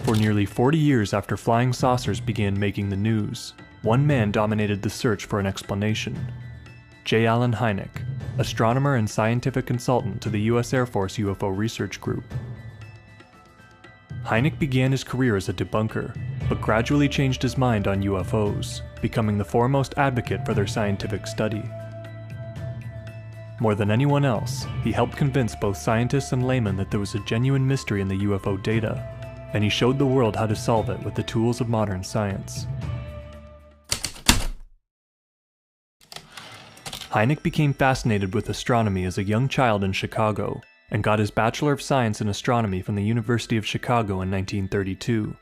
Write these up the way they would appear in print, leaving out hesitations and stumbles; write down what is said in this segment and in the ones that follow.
For nearly 40 years after flying saucers began making the news, one man dominated the search for an explanation: J. Allen Hynek, astronomer and scientific consultant to the U.S. Air Force UFO Research Group. Hynek began his career as a debunker, but gradually changed his mind on UFOs, becoming the foremost advocate for their scientific study. More than anyone else, he helped convince both scientists and laymen that there was a genuine mystery in the UFO data, and he showed the world how to solve it with the tools of modern science. Hynek became fascinated with astronomy as a young child in Chicago, and got his Bachelor of Science in Astronomy from the University of Chicago in 1932.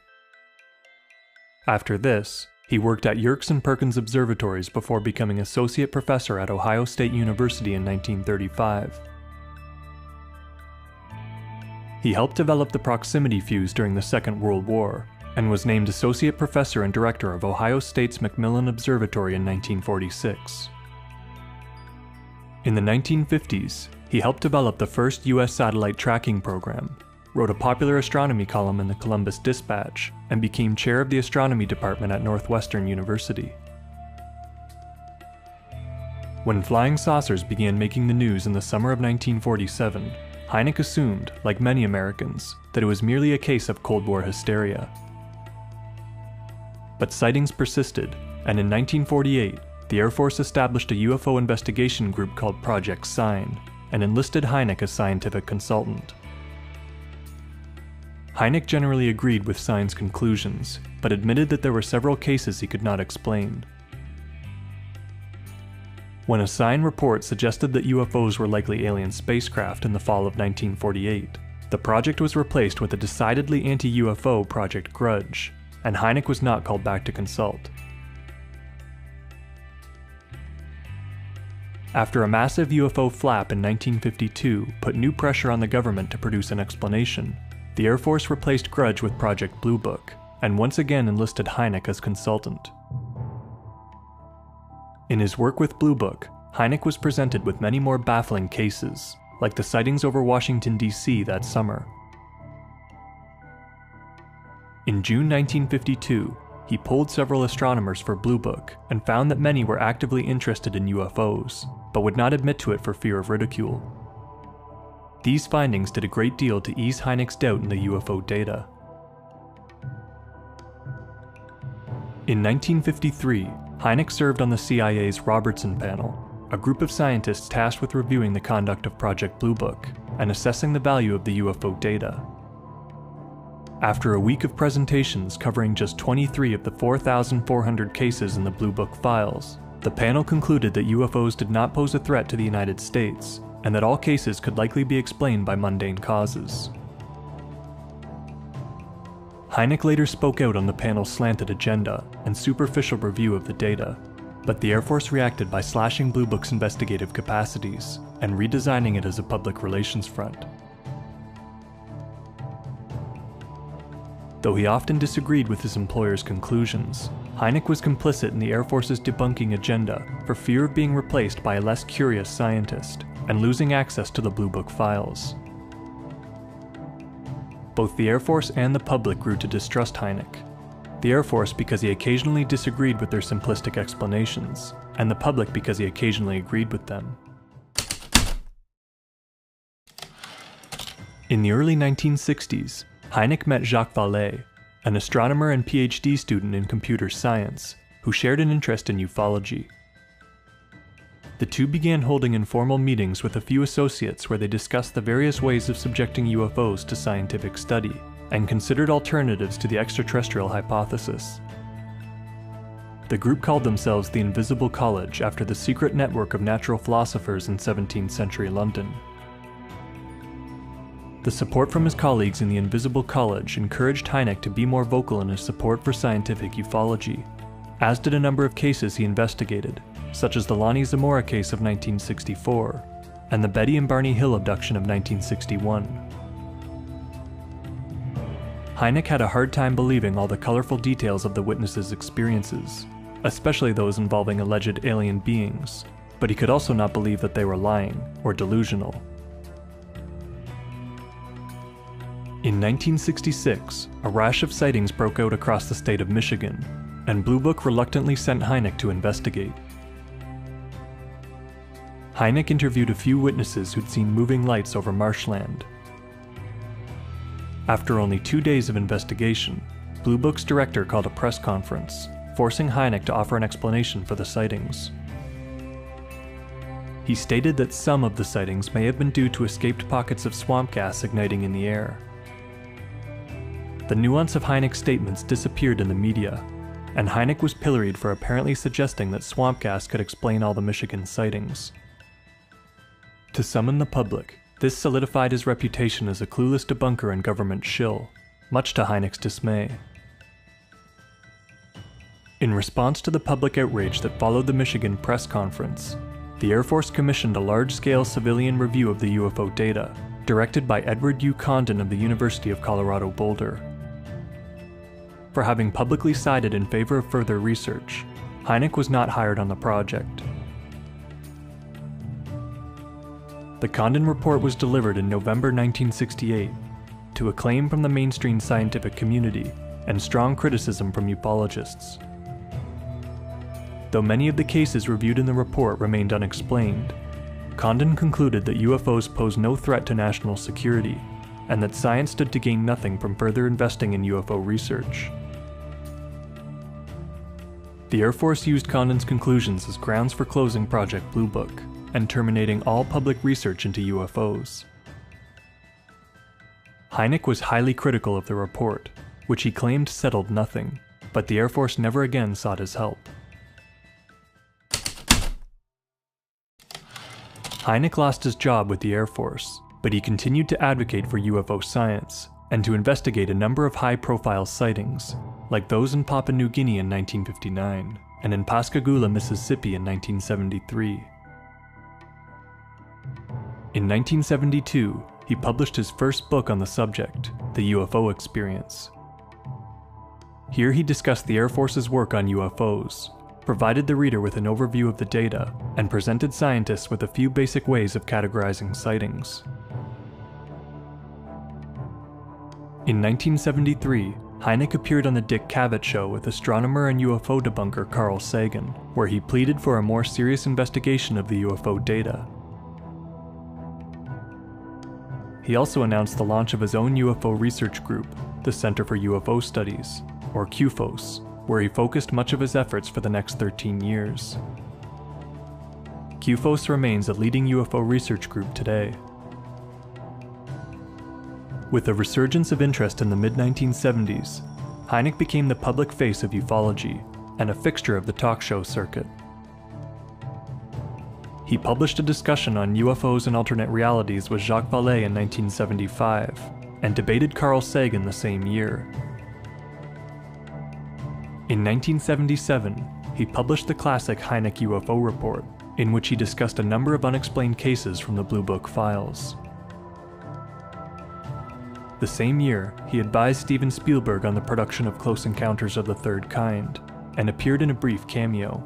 After this, he worked at Yerkes and Perkins observatories before becoming associate professor at Ohio State University in 1935. He helped develop the proximity fuse during the Second World War, and was named associate professor and director of Ohio State's Macmillan Observatory in 1946. In the 1950s, he helped develop the first U.S. satellite tracking program, wrote a popular astronomy column in the Columbus Dispatch, and became chair of the astronomy department at Northwestern University. When flying saucers began making the news in the summer of 1947, Hynek assumed, like many Americans, that it was merely a case of Cold War hysteria. But sightings persisted, and in 1948, the Air Force established a UFO investigation group called Project Sign, and enlisted Hynek as scientific consultant. Hynek generally agreed with Sign's conclusions, but admitted that there were several cases he could not explain. When a Sign report suggested that UFOs were likely alien spacecraft in the fall of 1948, the project was replaced with a decidedly anti-UFO Project Grudge, and Hynek was not called back to consult. After a massive UFO flap in 1952 put new pressure on the government to produce an explanation, the Air Force replaced Grudge with Project Blue Book, and once again enlisted Hynek as consultant. In his work with Blue Book, Hynek was presented with many more baffling cases, like the sightings over Washington, D.C. that summer. In June 1952, he polled several astronomers for Blue Book and found that many were actively interested in UFOs, but would not admit to it for fear of ridicule. These findings did a great deal to ease Hynek's doubt in the UFO data. In 1953, Hynek served on the CIA's Robertson Panel, a group of scientists tasked with reviewing the conduct of Project Blue Book and assessing the value of the UFO data. After a week of presentations covering just 23 of the 4,400 cases in the Blue Book files, the panel concluded that UFOs did not pose a threat to the United States, and that all cases could likely be explained by mundane causes. Hynek later spoke out on the panel's slanted agenda and superficial review of the data, but the Air Force reacted by slashing Blue Book's investigative capacities and redesigning it as a public relations front. Though he often disagreed with his employer's conclusions, Hynek was complicit in the Air Force's debunking agenda for fear of being replaced by a less curious scientist and losing access to the Blue Book files. Both the Air Force and the public grew to distrust Hynek. The Air Force because he occasionally disagreed with their simplistic explanations, and the public because he occasionally agreed with them. In the early 1960s, Hynek met Jacques Vallée, an astronomer and PhD student in computer science, who shared an interest in ufology. The two began holding informal meetings with a few associates where they discussed the various ways of subjecting UFOs to scientific study, and considered alternatives to the extraterrestrial hypothesis. The group called themselves the Invisible College after the secret network of natural philosophers in 17th century London. The support from his colleagues in the Invisible College encouraged Hynek to be more vocal in his support for scientific ufology, as did a number of cases he investigated, such as the Lonnie Zamora case of 1964, and the Betty and Barney Hill abduction of 1961. Hynek had a hard time believing all the colorful details of the witnesses' experiences, especially those involving alleged alien beings, but he could also not believe that they were lying or delusional. In 1966, a rash of sightings broke out across the state of Michigan, and Blue Book reluctantly sent Hynek to investigate. Hynek interviewed a few witnesses who'd seen moving lights over marshland. After only 2 days of investigation, Blue Book's director called a press conference, forcing Hynek to offer an explanation for the sightings. He stated that some of the sightings may have been due to escaped pockets of swamp gas igniting in the air. The nuance of Hynek's statements disappeared in the media, and Hynek was pilloried for apparently suggesting that swamp gas could explain all the Michigan sightings. To some in the public, this solidified his reputation as a clueless debunker and government shill, much to Hynek's dismay. In response to the public outrage that followed the Michigan press conference, the Air Force commissioned a large-scale civilian review of the UFO data, directed by Edward U. Condon of the University of Colorado Boulder. For having publicly sided in favor of further research, Hynek was not hired on the project. The Condon report was delivered in November 1968, to acclaim from the mainstream scientific community and strong criticism from ufologists. Though many of the cases reviewed in the report remained unexplained, Condon concluded that UFOs pose no threat to national security, and that science stood to gain nothing from further investing in UFO research. The Air Force used Condon's conclusions as grounds for closing Project Blue Book, and terminating all public research into UFOs. Hynek was highly critical of the report, which he claimed settled nothing, but the Air Force never again sought his help. Hynek lost his job with the Air Force, but he continued to advocate for UFO science, and to investigate a number of high-profile sightings, like those in Papua New Guinea in 1959, and in Pascagoula, Mississippi in 1973. In 1972, he published his first book on the subject, The UFO Experience. Here he discussed the Air Force's work on UFOs, provided the reader with an overview of the data, and presented scientists with a few basic ways of categorizing sightings. In 1973, Hynek appeared on the Dick Cavett Show with astronomer and UFO debunker Carl Sagan, where he pleaded for a more serious investigation of the UFO data. He also announced the launch of his own UFO research group, the Center for UFO Studies, or CUFOS, where he focused much of his efforts for the next 13 years. CUFOS remains a leading UFO research group today. With a resurgence of interest in the mid-1970s, Hynek became the public face of ufology and a fixture of the talk show circuit. He published a discussion on UFOs and alternate realities with Jacques Vallée in 1975, and debated Carl Sagan the same year. In 1977, he published the classic Hynek UFO Report, in which he discussed a number of unexplained cases from the Blue Book files. The same year, he advised Steven Spielberg on the production of Close Encounters of the Third Kind, and appeared in a brief cameo.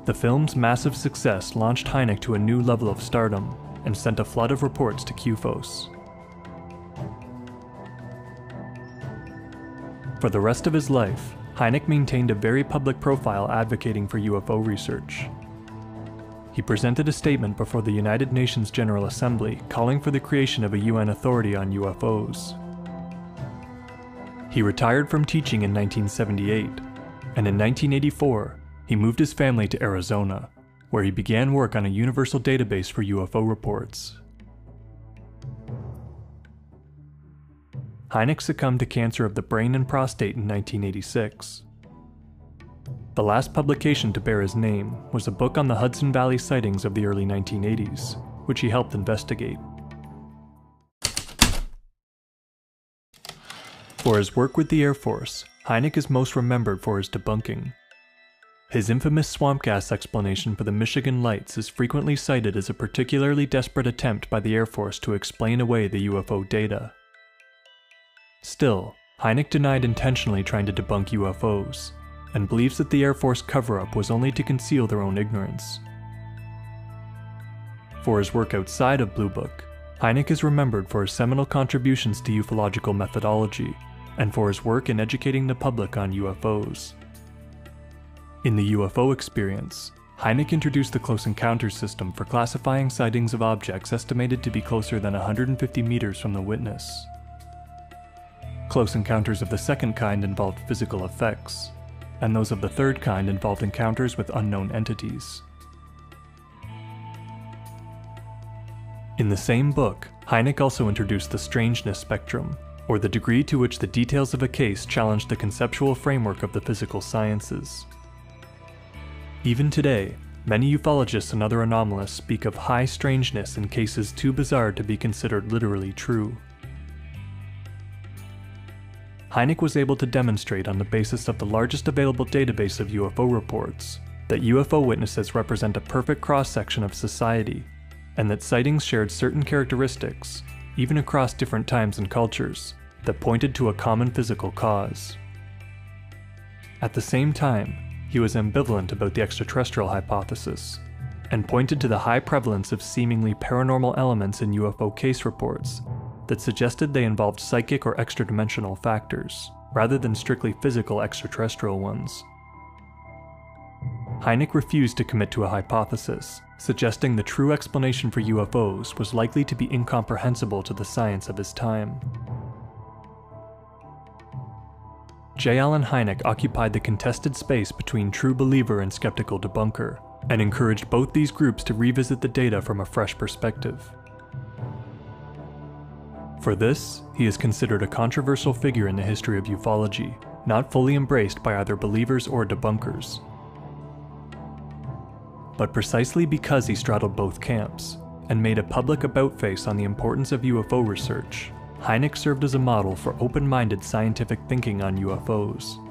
The film's massive success launched Hynek to a new level of stardom, and sent a flood of reports to CUFOS. For the rest of his life, Hynek maintained a very public profile advocating for UFO research. He presented a statement before the United Nations General Assembly calling for the creation of a UN authority on UFOs. He retired from teaching in 1978, and in 1984, he moved his family to Arizona, where he began work on a universal database for UFO reports. Hynek succumbed to cancer of the brain and prostate in 1986. The last publication to bear his name was a book on the Hudson Valley sightings of the early 1980s, which he helped investigate. For his work with the Air Force, Hynek is most remembered for his debunking. His infamous swamp gas explanation for the Michigan lights is frequently cited as a particularly desperate attempt by the Air Force to explain away the UFO data. Still, Hynek denied intentionally trying to debunk UFOs, and believes that the Air Force cover-up was only to conceal their own ignorance. For his work outside of Blue Book, Hynek is remembered for his seminal contributions to ufological methodology, and for his work in educating the public on UFOs. In the UFO experience, Hynek introduced the close encounters system for classifying sightings of objects estimated to be closer than 150 meters from the witness. Close encounters of the second kind involved physical effects, and those of the third kind involved encounters with unknown entities. In the same book, Hynek also introduced the strangeness spectrum, or the degree to which the details of a case challenged the conceptual framework of the physical sciences. Even today, many ufologists and other anomalists speak of high strangeness in cases too bizarre to be considered literally true. Hynek was able to demonstrate on the basis of the largest available database of UFO reports that UFO witnesses represent a perfect cross-section of society, and that sightings shared certain characteristics, even across different times and cultures, that pointed to a common physical cause. At the same time, he was ambivalent about the extraterrestrial hypothesis, and pointed to the high prevalence of seemingly paranormal elements in UFO case reports that suggested they involved psychic or extra-dimensional factors, rather than strictly physical extraterrestrial ones. Hynek refused to commit to a hypothesis, suggesting the true explanation for UFOs was likely to be incomprehensible to the science of his time. J. Allen Hynek occupied the contested space between true believer and skeptical debunker, and encouraged both these groups to revisit the data from a fresh perspective. For this, he is considered a controversial figure in the history of ufology, not fully embraced by either believers or debunkers. But precisely because he straddled both camps, and made a public about-face on the importance of UFO research, Hynek served as a model for open-minded scientific thinking on UFOs.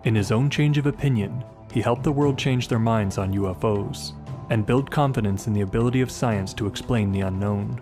In his own change of opinion, he helped the world change their minds on UFOs, and build confidence in the ability of science to explain the unknown.